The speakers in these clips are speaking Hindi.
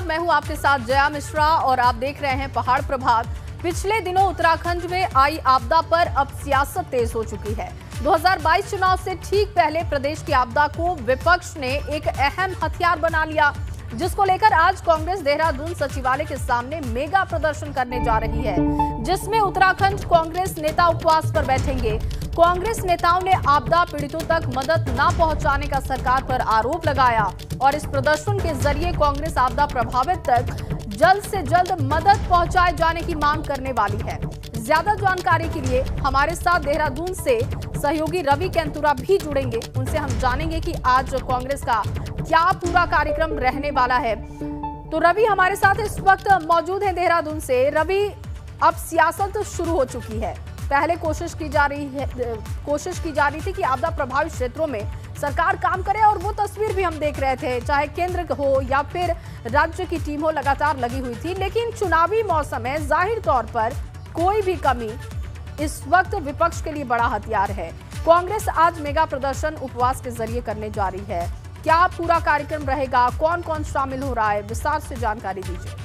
नमस्कार, मैं हूं आपके साथ जया मिश्रा और आप देख रहे हैं पहाड़ प्रभात। पिछले दिनों उत्तराखंड में आई आपदा पर अब सियासत तेज हो चुकी है। 2022 चुनाव से ठीक पहले प्रदेश की आपदा को विपक्ष ने एक अहम हथियार बना लिया, जिसको लेकर आज कांग्रेस देहरादून सचिवालय के सामने मेगा प्रदर्शन करने जा रही है, जिसमें उत्तराखंड कांग्रेस नेता उपवास पर बैठेंगे। कांग्रेस नेताओं ने आपदा पीड़ितों तक मदद न पहुंचाने का सरकार पर आरोप लगाया और इस प्रदर्शन के जरिए कांग्रेस आपदा प्रभावित तक जल्द से जल्द मदद पहुंचाए जाने की मांग करने वाली है। ज्यादा जानकारी के लिए हमारे साथ देहरादून से सहयोगी रवि कैंतुरा भी जुड़ेंगे। उनसे हम जानेंगे कि आज कांग्रेस का क्या पूरा कार्यक्रम रहने वाला है। तो रवि हमारे साथ इस वक्त मौजूद हैं देहरादून से। रवि, अब सियासत शुरू हो चुकी है। पहले कोशिश की जा रही थी कि आपदा प्रभावित क्षेत्रों में सरकार काम करे और वो तस्वीर भी हम देख रहे थे, चाहे केंद्र हो या फिर राज्य की टीम हो, लगातार लगी हुई थी। लेकिन चुनावी मौसम है, जाहिर तौर पर कोई भी कमी इस वक्त विपक्ष के लिए बड़ा हथियार है। कांग्रेस आज मेगा प्रदर्शन उपवास के जरिए करने जा रही है। क्या पूरा कार्यक्रम रहेगा, कौन कौन शामिल हो रहा है, विस्तार से जानकारी दीजिए।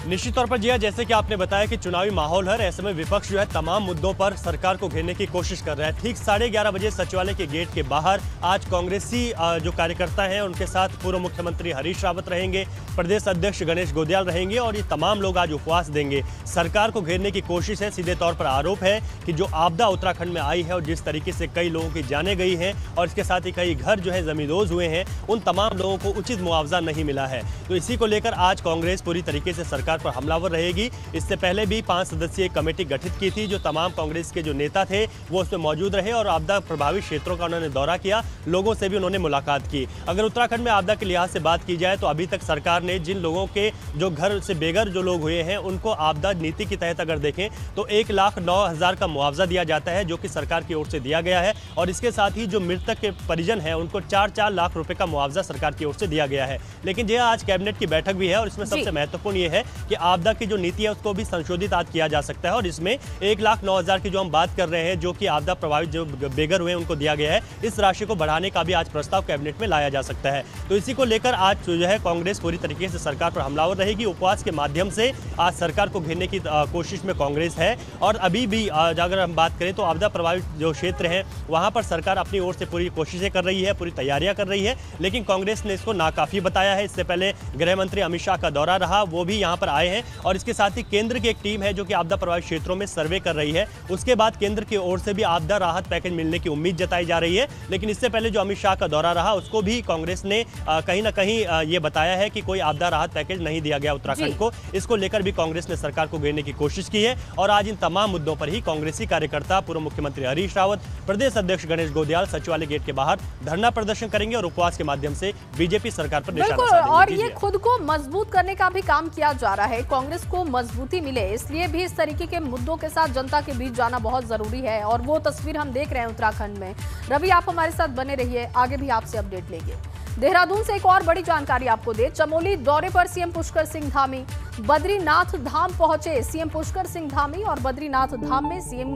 निश्चित तौर पर जी, जैसे कि आपने बताया कि चुनावी माहौल है, ऐसे में विपक्ष जो है तमाम मुद्दों पर सरकार को घेरने की कोशिश कर रहा है। ठीक 11:30 बजे सचिवालय के गेट के बाहर आज कांग्रेसी जो कार्यकर्ता हैं उनके साथ पूर्व मुख्यमंत्री हरीश रावत रहेंगे, प्रदेश अध्यक्ष गणेश गोदियाल रहेंगे और ये तमाम लोग आज उपवास देंगे। सरकार को घेरने की कोशिश है। सीधे तौर पर आरोप है कि जो आपदा उत्तराखंड में आई है और जिस तरीके से कई लोगों की जानें गई हैं और इसके साथ ही कई घर जो है जमींदोज हुए हैं, उन तमाम लोगों को उचित मुआवजा नहीं मिला है। तो इसी को लेकर आज कांग्रेस पूरी तरीके से सरकार पर हमलावर रहेगी। इससे पहले भी 5 सदस्यीय कमेटी गठित की थी, जो तमाम कांग्रेस के जो नेता थे वो उसमें मौजूद रहे और आपदा प्रभावित क्षेत्रों का उन्होंने दौरा किया, लोगों से भी उन्होंने मुलाकात की। अगर उत्तराखंड में आपदा के लिहाज से बात की जाए तो अभी तक सरकार ने जिन लोगों के जो घर से बेघर जो लोग हुए हैं उनको आपदा नीति के तहत अगर देखें तो 1,09,000 का मुआवजा दिया जाता है, जो कि सरकार की ओर से दिया गया है। और इसके साथ ही जो मृतक के परिजन हैं उनको 4-4 लाख रुपए का मुआवजा सरकार की ओर से दिया गया है। लेकिन जो आज कैबिनेट की बैठक भी है और इसमें सबसे महत्वपूर्ण ये है कि आपदा की जो नीति है उसको भी संशोधित आज किया जा सकता है और इसमें 1,09,000 की जो हम बात कर रहे हैं, जो कि आपदा प्रभावित जो बेघर हुए उनको दिया गया है, इस राशि को बढ़ाने का भी आज प्रस्ताव कैबिनेट में लाया जा सकता है। तो इसी को लेकर आज जो है कांग्रेस पूरी तरीके से सरकार पर हमलावर रहेगी। उपवास के माध्यम से आज सरकार को घेरने की कोशिश में कांग्रेस है। और अभी भी अगर हम बात करें तो आपदा प्रभावित जो क्षेत्र हैं वहां पर सरकार अपनी ओर से पूरी कोशिशें कर रही है, पूरी तैयारियां कर रही है, लेकिन कांग्रेस ने इसको नाकाफी बताया है। इससे पहले गृह मंत्री अमित शाह का दौरा रहा, वो भी यहां पर आए हैं और इसके साथ ही केंद्र की एक टीम है जो कि आपदा प्रभावित क्षेत्रों में सर्वे कर रही है। उसके बाद केंद्र की ओर से भी आपदा राहत पैकेज मिलने की उम्मीद जताई जा रही है। लेकिन इससे पहले जो अमित शाह का दौरा रहा उसको भी कांग्रेस ने कहीं ना कहीं ये बताया है कि कोई आपदा राहत पैकेज नहीं दिया गया उत्तराखंड को। इसको लेकर भी कांग्रेस ने सरकार को घेरने की कोशिश की है और आज इन तमाम मुद्दों पर ही कांग्रेसी कार्यकर्ता पूर्व मुख्यमंत्री हरीश रावत, प्रदेश अध्यक्ष गणेश गोदियाल सचिवालय गेट के बाहर धरना प्रदर्शन करेंगे और उपवास के माध्यम से बीजेपी सरकार पर निशाना साधेंगे। और ये खुद को मजबूत करने का भी काम किया जा रहा है, कांग्रेस को मजबूती मिले, इसलिए भी इस तरीके के मुद्दों के साथ जनता के बीच जाना बहुत जरूरी है और वो तस्वीर हम देख रहे हैं उत्तराखंड में। रवि, आप हमारे साथ बने रहिए, आगे भी आपसे अपडेट लेंगे। देहरादून से एक और बड़ी जानकारी आपको दे, चमोली दौरे पर सीएम पुष्कर सिंह धामी बद्रीनाथ धाम पहुंचे। सीएम पुष्कर सिंह धामी और बद्रीनाथ धाम में सीएम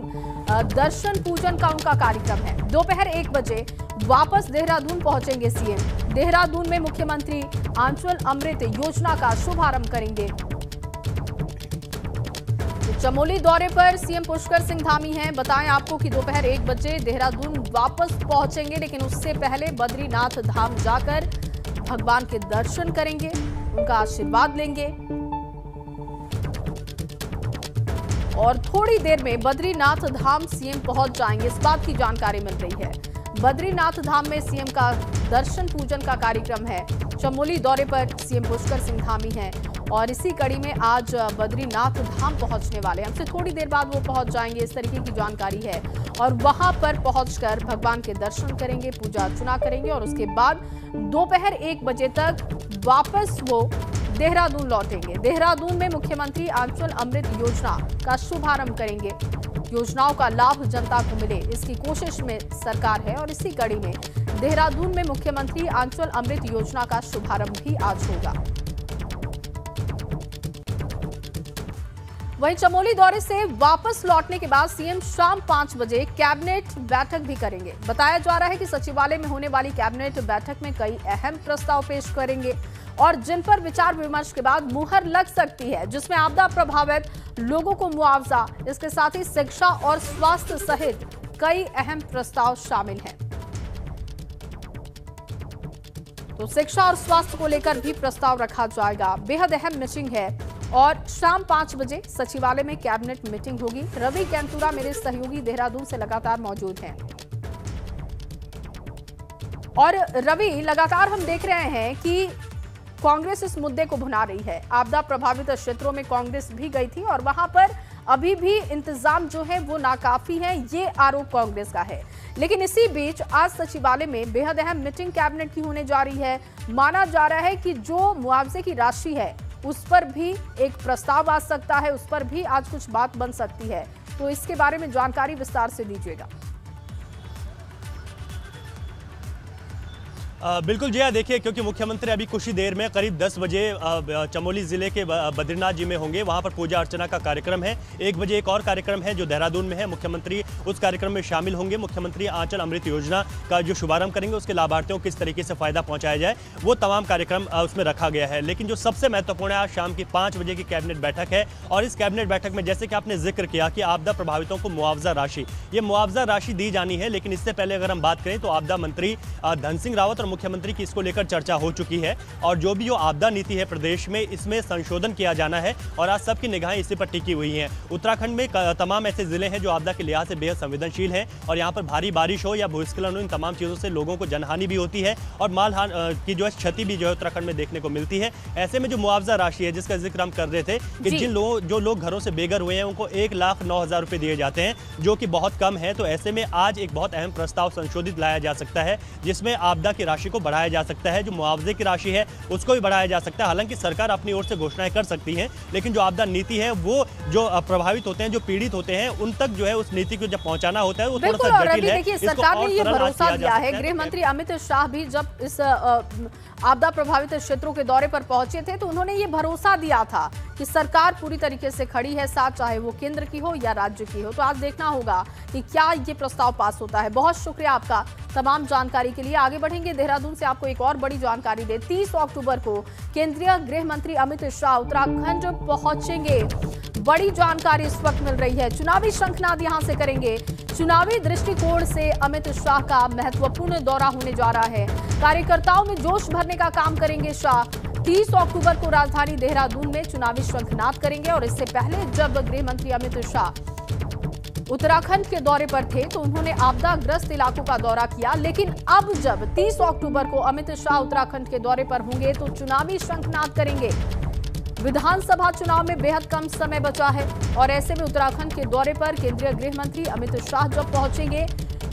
दर्शन पूजन का उनका कार्यक्रम है। दोपहर 1 बजे वापस देहरादून पहुंचेंगे सीएम। देहरादून में मुख्यमंत्री आंचल अमृत योजना का शुभारंभ करेंगे। चमोली दौरे पर सीएम पुष्कर सिंह धामी हैं। बताएं आपको कि दोपहर 1 बजे देहरादून वापस पहुंचेंगे, लेकिन उससे पहले बद्रीनाथ धाम जाकर भगवान के दर्शन करेंगे, उनका आशीर्वाद लेंगे और थोड़ी देर में बद्रीनाथ धाम सीएम पहुंच जाएंगे, इस बात की जानकारी मिल रही है। बद्रीनाथ धाम में सीएम का दर्शन पूजन का कार्यक्रम है। चमोली दौरे पर सीएम पुष्कर सिंह धामी हैं और इसी कड़ी में आज बद्रीनाथ धाम पहुंचने वाले हैं। हमसे थोड़ी देर बाद वो पहुंच जाएंगे, इस तरीके की जानकारी है। और वहां पर पहुंचकर भगवान के दर्शन करेंगे, पूजा अर्चना करेंगे और उसके बाद दोपहर 1 बजे तक वापस वो देहरादून लौटेंगे। देहरादून में मुख्यमंत्री आंचल अमृत योजना का शुभारंभ करेंगे। योजनाओं का लाभ जनता को मिले, इसकी कोशिश में सरकार है और इसी कड़ी में देहरादून में मुख्यमंत्री आंचल अमृत योजना का शुभारंभ भी आज होगा। वहीं चमोली दौरे से वापस लौटने के बाद सीएम शाम 5 बजे कैबिनेट बैठक भी करेंगे। बताया जा रहा है कि सचिवालय में होने वाली कैबिनेट बैठक में कई अहम प्रस्ताव पेश करेंगे और जिन पर विचार विमर्श के बाद मुहर लग सकती है, जिसमें आपदा प्रभावित लोगों को मुआवजा, इसके साथ ही शिक्षा और स्वास्थ्य सहित कई अहम प्रस्ताव शामिल हैं। तो शिक्षा और स्वास्थ्य को लेकर भी प्रस्ताव रखा जाएगा। बेहद अहम मीटिंग है और शाम 5 बजे सचिवालय में कैबिनेट मीटिंग होगी। रवि कैंतुरा मेरे सहयोगी देहरादून से लगातार मौजूद हैं। और रवि, लगातार हम देख रहे हैं कि कांग्रेस इस मुद्दे को भुना रही है। आपदा प्रभावित क्षेत्रों में कांग्रेस भी गई थी और वहां पर अभी भी इंतजाम जो है वो नाकाफी है, ये आरोप कांग्रेस का है। लेकिन इसी बीच आज सचिवालय में बेहद अहम मीटिंग कैबिनेट की होने जा रही है। माना जा रहा है कि जो मुआवजे की राशि है उस पर भी एक प्रस्ताव आ सकता है, उस पर भी आज कुछ बात बन सकती है। तो इसके बारे में जानकारी विस्तार से दीजिएगा। बिल्कुल जी, देखिए, क्योंकि मुख्यमंत्री अभी कुछ ही देर में करीब 10 बजे चमोली जिले के बद्रीनाथ जी में होंगे। वहां पर पूजा अर्चना का कार्यक्रम है। 1 बजे एक और कार्यक्रम है जो देहरादून में है। मुख्यमंत्री उस कार्यक्रम में शामिल होंगे। मुख्यमंत्री आंचल अमृत योजना का जो शुभारंभ करेंगे, उसके लाभार्थियों को किस तरीके से फायदा पहुंचाया जाए, वो तमाम कार्यक्रम उसमें रखा गया है। लेकिन जो सबसे महत्वपूर्ण है, आज शाम की 5 बजे की कैबिनेट बैठक है और इस कैबिनेट बैठक में जैसे कि आपने जिक्र किया कि आपदा प्रभावितों को मुआवजा राशि, ये मुआवजा राशि दी जानी है। लेकिन इससे पहले अगर हम बात करें तो आपदा मंत्री धन सिंह रावत और मुख्यमंत्री की इसको लेकर चर्चा हो चुकी है और जो भी आपदा नीति है प्रदेश में, इसमें संशोधन किया जाना है और आज सबकी निगाहें इसी पर टिकी हुई हैं। उत्तराखंड में तमाम ऐसे जिले हैं जो आपदा के लिहाज से बेहद संवेदनशील हैं और यहाँ पर भारी बारिश हो या भूस्खलन हो, इन तमाम चीज़ों से लोगों को जनहानि भी होती है और माल की जो है क्षति भी जो है उत्तराखंड में देखने को मिलती है। ऐसे में जो मुआवजा राशि है, जिसका जिक्र हम कर रहे थे कि जो लोग घरों से बेघर हुए हैं उनको 1,09,000 रुपये दिए जाते हैं, जो कि बहुत कम है। तो ऐसे में आज एक बहुत अहम प्रस्ताव संशोधित लाया जा सकता है, जिसमें आपदा की राशि को बढ़ाया जा सकता है। जो मुआवजे की राशि है उसको भी बढ़ाया जा सकता है। हालांकि सरकार अपनी ओर से घोषणाएं कर सकती है, लेकिन जो आपदा नीति है वो जो प्रभावित होते हैं, जो पीड़ित होते हैं, उन तक जो है उस नीति को जब पहुंचाना होता है वो थोड़ा सा जटिल है। देखिए, सरकार ने ये भरोसा दिया है। गृह मंत्री अमित शाह भी जब इस आपदा प्रभावित क्षेत्रों के दौरे पर पहुंचे थे तो उन्होंने ये भरोसा दिया था कि सरकार पूरी तरीके से खड़ी है साथ, चाहे वो केंद्र की हो या राज्य की हो। तो आज देखना होगा कि क्या ये प्रस्ताव पास होता है। बहुत शुक्रिया आपका तमाम जानकारी के लिए। आगे बढ़ेंगे, देहरादून से आपको एक और बड़ी जानकारी दे। 30 अक्टूबर को केंद्रीय गृह मंत्री अमित शाह उत्तराखंड पहुंचेंगे। बड़ी जानकारी इस वक्त मिल रही है। चुनावी शंखनाद यहां से करेंगे। चुनावी दृष्टिकोण से अमित शाह का महत्वपूर्ण दौरा होने जा रहा है। कार्यकर्ताओं में जोश भरने का काम करेंगे शाह। 30 अक्टूबर को राजधानी देहरादून में चुनावी शंखनाद करेंगे और इससे पहले जब गृह मंत्री अमित शाह उत्तराखंड के दौरे पर थे तो उन्होंने आपदाग्रस्त इलाकों का दौरा किया। लेकिन अब जब 30 अक्टूबर को अमित शाह उत्तराखंड के दौरे पर होंगे तो चुनावी शंखनाद करेंगे। विधानसभा चुनाव में बेहद कम समय बचा है और ऐसे में उत्तराखंड के दौरे पर केंद्रीय गृह मंत्री अमित शाह जब पहुंचेंगे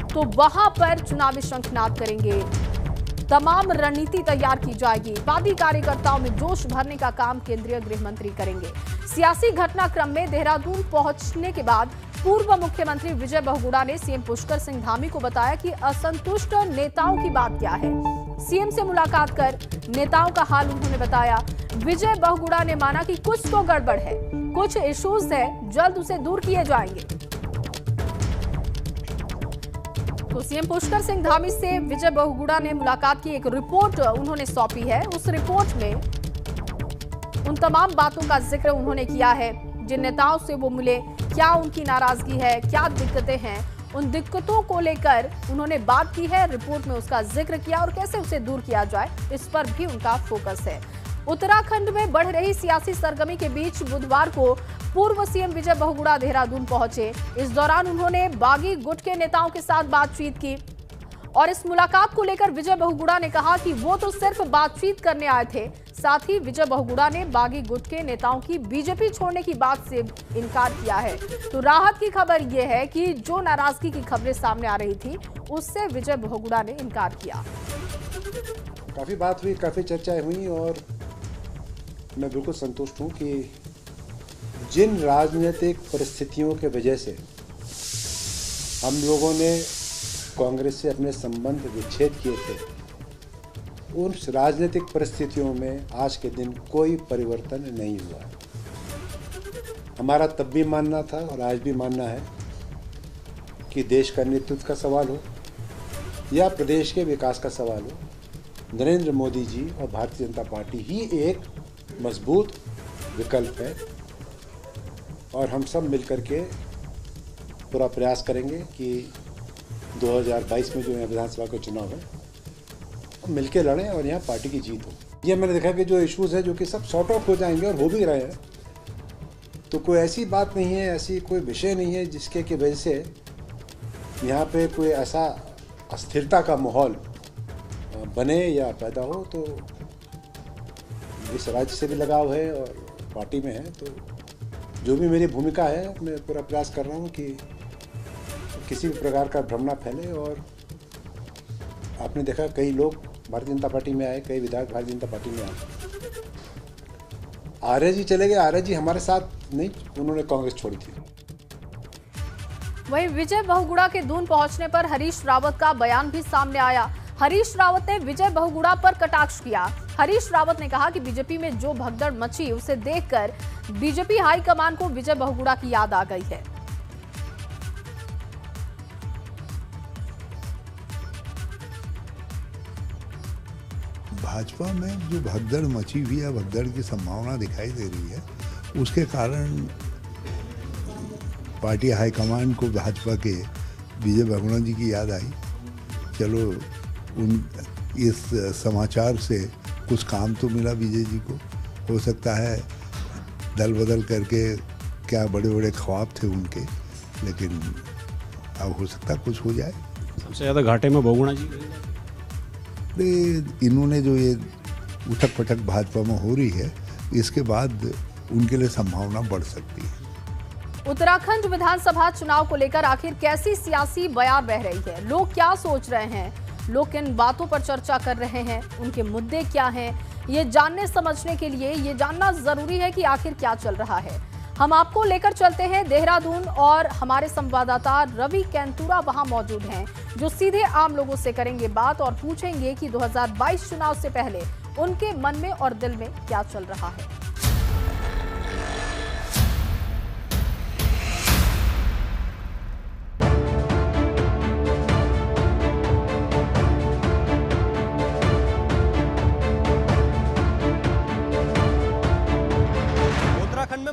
तो वहां पर चुनावी शंखनाद करेंगे। तमाम रणनीति तैयार की जाएगी। वादी कार्यकर्ताओं में जोश भरने का काम केंद्रीय गृह मंत्री करेंगे। सियासी घटनाक्रम में देहरादून पहुंचने के बाद पूर्व मुख्यमंत्री विजय बहुगुणा ने सीएम पुष्कर सिंह धामी को बताया कि असंतुष्ट नेताओं की बात क्या है। सीएम से मुलाकात कर नेताओं का हाल उन्होंने बताया। विजय बहुगुणा ने माना कि कुछ तो गड़बड़ है, कुछ इश्यूज है, जल्द उसे दूर किए जाएंगे। तो सीएम पुष्कर सिंह धामी से विजय बहुगुणा ने मुलाकात की एक रिपोर्ट उन्होंने सौंपी है। उस रिपोर्ट में उन तमाम बातों का जिक्र उन्होंने किया है। जिन नेताओं से वो मिले, क्या उनकी नाराजगी है, क्या दिक्कतें हैं, उन दिक्कतों को लेकर उन्होंने बात की है। रिपोर्ट में उसका जिक्र किया और कैसे उसे दूर किया जाए, इस पर भी उनका फोकस है। उत्तराखंड में बढ़ रही सियासी सरगर्मी के बीच बुधवार को पूर्व सीएम विजय बहुगुणा देहरादून पहुंचे। इस दौरान उन्होंने बागी गुट के नेताओं के साथ बातचीत की और इस मुलाकात को लेकर विजय बहुगुणा ने कहा कि वो तो सिर्फ बातचीत करने आए थे। साथ ही विजय बहुगुणा ने बागी गुट के नेताओं की बीजेपी छोड़ने की बात से इनकार किया है। तो राहत की खबर यह है कि जो नाराजगी की खबरें सामने आ रही थी उससे विजय बहुगुणा ने इनकार किया। काफ़ी बात हुई, काफ़ी चर्चाएं हुई और मैं बिल्कुल संतुष्ट हूं कि जिन राजनीतिक परिस्थितियों के वजह से हम लोगों ने कांग्रेस से अपने संबंध विच्छेद किए थे, उन राजनीतिक परिस्थितियों में आज के दिन कोई परिवर्तन नहीं हुआ। हमारा तब भी मानना था और आज भी मानना है कि देश का नेतृत्व का सवाल हो या प्रदेश के विकास का सवाल हो, नरेंद्र मोदी जी और भारतीय जनता पार्टी ही एक मजबूत विकल्प है। और हम सब मिलकर के पूरा प्रयास करेंगे कि 2022 में जो यहाँ विधानसभा का चुनाव है हम मिलकर लड़ें और यहाँ पार्टी की जीत हो। ये मैंने देखा कि जो इश्यूज है जो कि सब सॉर्ट आउट हो जाएंगे और हो भी रहे हैं, तो कोई ऐसी बात नहीं है, ऐसी कोई विषय नहीं है जिसके की वजह से यहाँ पे कोई ऐसा अस्थिरता का माहौल बने या पैदा हो। तो इस राज्य से भी लगाव है और पार्टी में है, तो जो भी मेरी भूमिका है मैं पूरा प्रयास कर रहा हूँ कि किसी भी प्रकार का भ्रम ना फैले। और आपने देखा कई लोग भारतीय जनता पार्टी में आए, कई विधायक भारतीय जनता पार्टी में आए। आर्य जी चले गए, आर्य जी हमारे साथ नहीं, उन्होंने कांग्रेस छोड़ी थी। वहीं विजय बहुगुणा के दून पहुंचने पर हरीश रावत का बयान भी सामने आया। हरीश रावत ने विजय बहुगुणा पर कटाक्ष किया। हरीश रावत ने कहा कि बीजेपी में जो भगदड़ मची उसे देखकर बीजेपी हाईकमान को विजय बहुगुणा की याद आ गई है। भाजपा में जो भगदड़ मची हुई है, भगदड़ की संभावना दिखाई दे रही है, उसके कारण पार्टी हाईकमान को भाजपा के विजय बहुगुणा जी की याद आई। चलो इस समाचार से कुछ काम तो मिला विजय जी को। हो सकता है दल बदल करके क्या बड़े बड़े ख्वाब थे उनके, लेकिन अब हो सकता कुछ हो जाए। सबसे ज़्यादा घाटे में बहुगुणा जी। इन्होंने जो ये उठक पटक भाजपा में हो रही है, इसके बाद उनके लिए संभावना बढ़ सकती है। उत्तराखंड विधानसभा चुनाव को लेकर आखिर कैसी सियासी बयान बह रही है, लोग क्या सोच रहे हैं, लोग किन बातों पर चर्चा कर रहे हैं, उनके मुद्दे क्या हैं, ये जानने समझने के लिए ये जानना जरूरी है कि आखिर क्या चल रहा है। हम आपको लेकर चलते हैं देहरादून और हमारे संवाददाता रवि कैंतुरा वहां मौजूद हैं, जो सीधे आम लोगों से करेंगे बात और पूछेंगे कि 2022 चुनाव से पहले उनके मन में और दिल में क्या चल रहा है।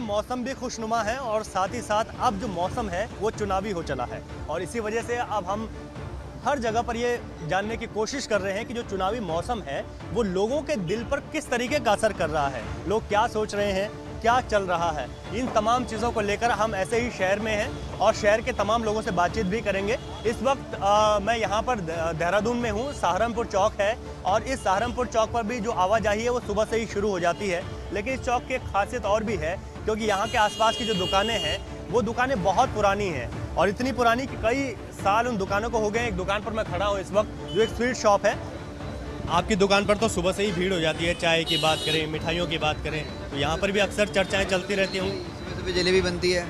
मौसम भी खुशनुमा है और साथ ही साथ अब जो मौसम है वो चुनावी हो चला है, और इसी वजह से अब हम हर जगह पर ये जानने की कोशिश कर रहे हैं कि जो चुनावी मौसम है वो लोगों के दिल पर किस तरीके का असर कर रहा है, लोग क्या सोच रहे हैं, क्या चल रहा है। इन तमाम चीज़ों को लेकर हम ऐसे ही शहर में हैं और शहर के तमाम लोगों से बातचीत भी करेंगे। इस वक्त मैं यहाँ पर देहरादून में हूँ, सहारनपुर चौक है, और इस सहारनपुर चौक पर भी जो आवाजाही है वो सुबह से ही शुरू हो जाती है। लेकिन इस चौक की एक खासियत और भी है, क्योंकि यहाँ के आसपास की जो दुकानें हैं वो दुकानें बहुत पुरानी हैं, और इतनी पुरानी कि कई साल उन दुकानों को हो गए। एक दुकान पर मैं खड़ा हूँ इस वक्त, जो एक स्वीट शॉप है। आपकी दुकान पर तो सुबह से ही भीड़ हो जाती है, चाय की बात करें, मिठाइयों की बात करें, तो यहाँ पर भी अक्सर चर्चाएं चलती रहती होंगी। सुबह सुबह जलेबी बनती है,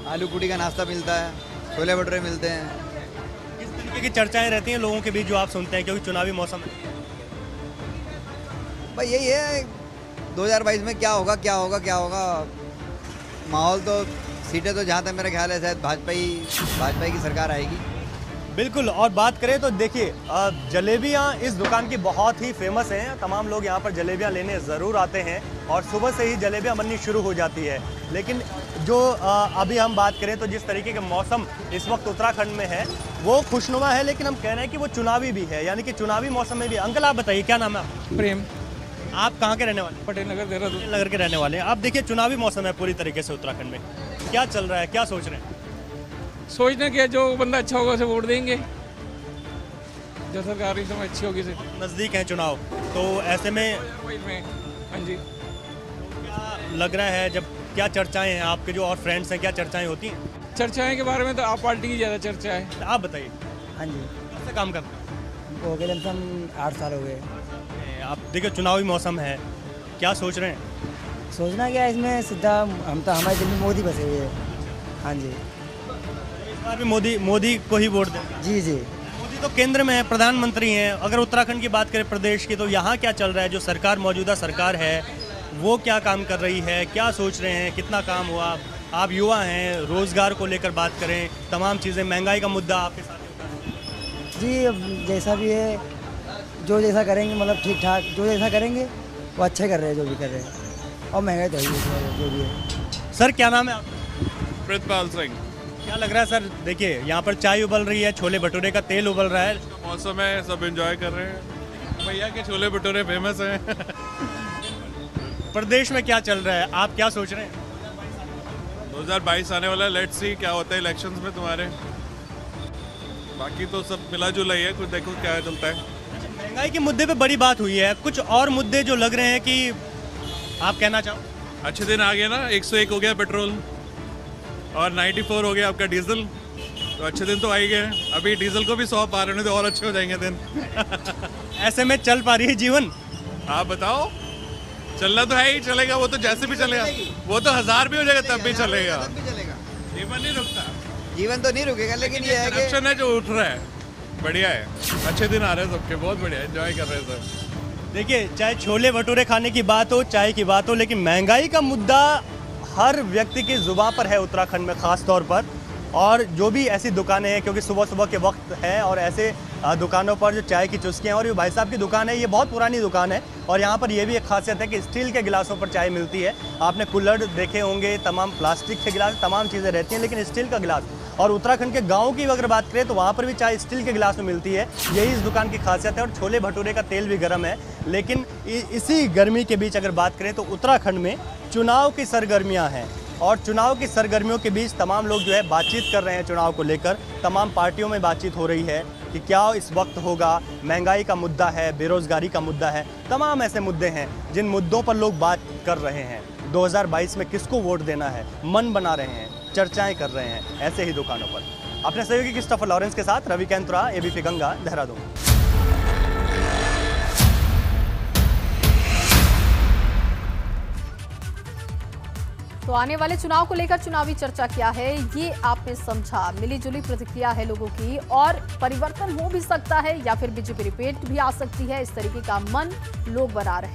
आलू पूड़ी का नाश्ता मिलता है, छोले भटूरे मिलते हैं। किस तरीके की चर्चाएं रहती हैं लोगों के बीच जो आप सुनते हैं, क्योंकि चुनावी मौसम है? भाई यही है 2022 में क्या होगा क्या होगा क्या होगा। माहौल तो, सीटें तो जहाँ तक मेरा ख्याल है शायद भाजपा की सरकार आएगी। बिल्कुल। और बात करें तो देखिए, जलेबियाँ इस दुकान की बहुत ही फेमस हैं, तमाम लोग यहाँ पर जलेबियाँ लेने ज़रूर आते हैं और सुबह से ही जलेबियाँ बननी शुरू हो जाती है। लेकिन जो अभी हम बात करें तो जिस तरीके का मौसम इस वक्त उत्तराखंड में है वो खुशनुमा है, लेकिन हम कह रहे हैं कि वो चुनावी भी है, यानी कि चुनावी मौसम में भी। अंकल आप बताइए, क्या नाम है आपका? प्रेम। आप कहाँ के रहने वाले? पटेल नगर, देहरादून। पटेल नगर के रहने वाले हैं। आप देखिए चुनावी मौसम है पूरी तरीके से उत्तराखंड में, क्या चल रहा है, क्या सोच रहे हैं? सोचना क्या, जो बंदा अच्छा होगा उसे वोट देंगे, जो सरकार इस समय अच्छी होगी। नज़दीक है चुनाव, तो ऐसे में हाँ जी, क्या लग रहा है, जब क्या चर्चाएं हैं आपके जो और फ्रेंड्स हैं, क्या चर्चाएं होती हैं? चर्चाएं के बारे में तो आप पार्टी की ज़्यादा चर्चा है। आप बताइए। हाँ जी, कब से काम करते हैं? हो गए लमसम 8 साल हो गए। आप देखिए चुनावी मौसम है, क्या सोच रहे हैं? सोचना क्या है इसमें, सीधा हम तो हमारे दिल में मोदी बसे हुए हैं। हाँ जी, इस बार भी मोदी को ही वोट दें? जी जी। मोदी तो केंद्र में है, प्रधानमंत्री हैं। अगर उत्तराखंड की बात करें प्रदेश की, तो यहाँ क्या चल रहा है? जो सरकार, मौजूदा सरकार है, वो क्या काम कर रही है, क्या सोच रहे हैं, कितना काम हुआ, आप युवा हैं, रोजगार को लेकर बात करें, तमाम चीज़ें, महंगाई का मुद्दा आपके साथ होता है। जी अब जैसा भी है, जो जैसा करेंगे मतलब ठीक ठाक, जो जैसा करेंगे वो अच्छे कर रहे हैं जो भी कर रहे हैं, और महंगाई तो है ही है, जो भी है। सर क्या नाम है आपका? प्रितपाल सिंह। क्या लग रहा है सर? देखिए यहाँ पर चाय उबल रही है, छोले भटूरे का तेल उबल रहा है। मौसम है, सब एंजॉय कर रहे हैं। भैया के छोले भटूरे फेमस हैं। प्रदेश में क्या चल रहा है, आप क्या सोच रहे हैं? 2022 आने वाला है, लेट्स सी क्या होता है इलेक्शंस में तुम्हारे। बाकी तो सब मिला जुला ही है, कुछ देखो क्या चलता है। महंगाई के मुद्दे पे बड़ी बात हुई है, कुछ और मुद्दे जो लग रहे हैं कि आप कहना चाहो? अच्छे दिन आ गए ना, 101 हो गया पेट्रोल और 94 हो गया आपका डीजल, तो अच्छे दिन तो आ ही गए। अभी डीजल को भी 100 पार होने तो और अच्छे हो जाएंगे दिन। ऐसे में चल पा रही है जीवन? आप बताओ, चलना तो है ही, चलेगा वो तो जैसे भी चलेगा, वो तो 1000 भी हो जाएगा तब भी चलेगा। जीवन नहीं रुकता, जीवन तो नहीं रुकेगा, लेकिन ये है कि करप्शन है जो उठ रहा है, बढ़िया है। अच्छे दिन आ रहे हैं सबके, बहुत बढ़िया, एंजॉय कर रहे हैं सब। देखिए, चाहे छोले भटूरे खाने की बात हो, चाय की बात हो, लेकिन महंगाई का मुद्दा हर व्यक्ति की जुबान पर है उत्तराखंड में खास तौर पर। और जो भी ऐसी दुकानें हैं, क्योंकि सुबह सुबह के वक्त है और ऐसे दुकानों पर जो चाय की चुस्कियाँ, और ये भाई साहब की दुकान है, ये बहुत पुरानी दुकान है और यहाँ पर ये भी एक खासियत है कि स्टील के गिलासों पर चाय मिलती है। आपने कुल्हड़ देखे होंगे, तमाम प्लास्टिक के गिलास, तमाम चीज़ें रहती हैं, लेकिन स्टील का गिलास। और उत्तराखंड के गाँव की अगर बात करें तो वहाँ पर भी चाय स्टील के गिलास में मिलती है, यही इस दुकान की खासियत है। और छोले भटूरे का तेल भी गर्म है। लेकिन इसी गर्मी के बीच अगर बात करें तो उत्तराखंड में चुनाव की सरगर्मियाँ हैं और चुनाव की सरगर्मियों के बीच तमाम लोग जो है बातचीत कर रहे हैं चुनाव को लेकर। तमाम पार्टियों में बातचीत हो रही है कि क्या इस वक्त होगा। महंगाई का मुद्दा है, बेरोजगारी का मुद्दा है, तमाम ऐसे मुद्दे हैं जिन मुद्दों पर लोग बात कर रहे हैं। 2022 में किसको वोट देना है, मन बना रहे हैं, चर्चाएं कर रहे हैं ऐसे ही दुकानों पर। अपने सहयोगी क्रिस्टोफर लॉरेंस के साथ रवि कैंतुरा, एबीपी गंगा, देहरादून। तो आने वाले चुनाव को लेकर चुनावी चर्चा क्या है, ये आपने समझा। मिली जुली प्रतिक्रिया है लोगों की, और परिवर्तन हो भी सकता है या फिर बीजेपी रिपीट भी आ सकती है, इस तरीके का मन लोग बना रहे हैं।